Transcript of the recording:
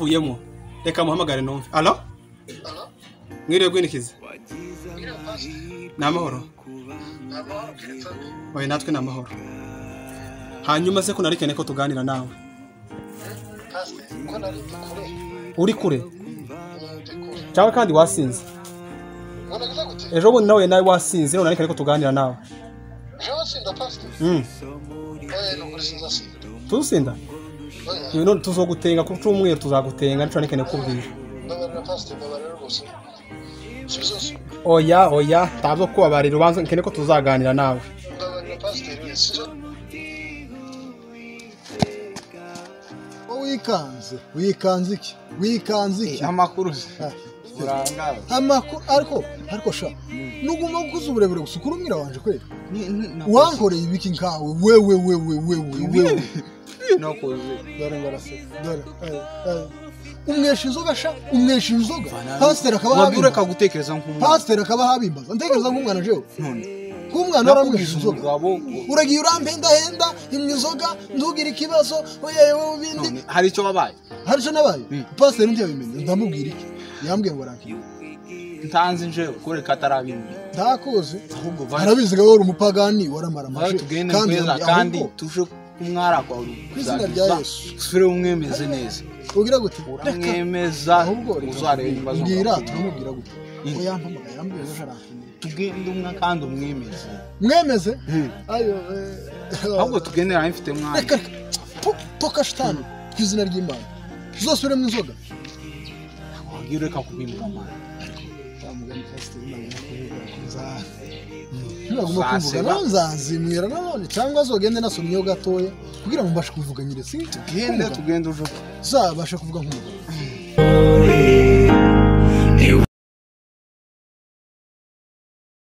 yamuvuyemo reka muhamagare numve allo mwiriwe gwinikize namahoro oye natwe namahoro hanyuma se ko narikene ko tuganira nawe uri kure cyangwa kandi wasinze ejo bundi nawe nawe wasinze none narikene ko tuganira nawe tuzinda none tuzogutenga ku cyumweru tuzagutenga nico narikene kubwira oya tabwo kubabarira ubanza nkene ko tuzaganira nawe wikanze iki amakuru urangaba ariko sha nuguma kuza uburebure gusa kurumira wanje kwera wankoreye ibiki nkawe wewe nokoze dore barase dore umwesha inzoga pastor akaba wabireka gutekereza habimbaza ntekereza nk'umwana jewe kumwana aramwisha inzoga uragiye urampenda inzoga ndugira ikibazo oyewe bindi hari icyo nabaye pastor ndi yabimenye ndamubwira iki yambwiye ngo rakiye ntanze nje kureka atarabimye ndakoze ahubwo arabiziga wowe umupagani waramaramaje kandi tuje kumwara kwa izina rya Yesu sure umwemeze neza ugira gute uramwemeza uzareba ibibazo ngira turamubwira gute oyampamagaye yambwiye ngo sharakine tugende umwe kandi umwemeze ayo ahubwo tugendera mfite mwana reka toka shitani kwizina ry'Imana zosubire mu nzoga wagireka kubimba mwana amugani pastor naguma kumvuga nzazimwira none cyangwa azogende nasomyeho gatoya kugira ngo mbashe kuvuga nyire si tugende uje zabashe kuvuga nk'umugabo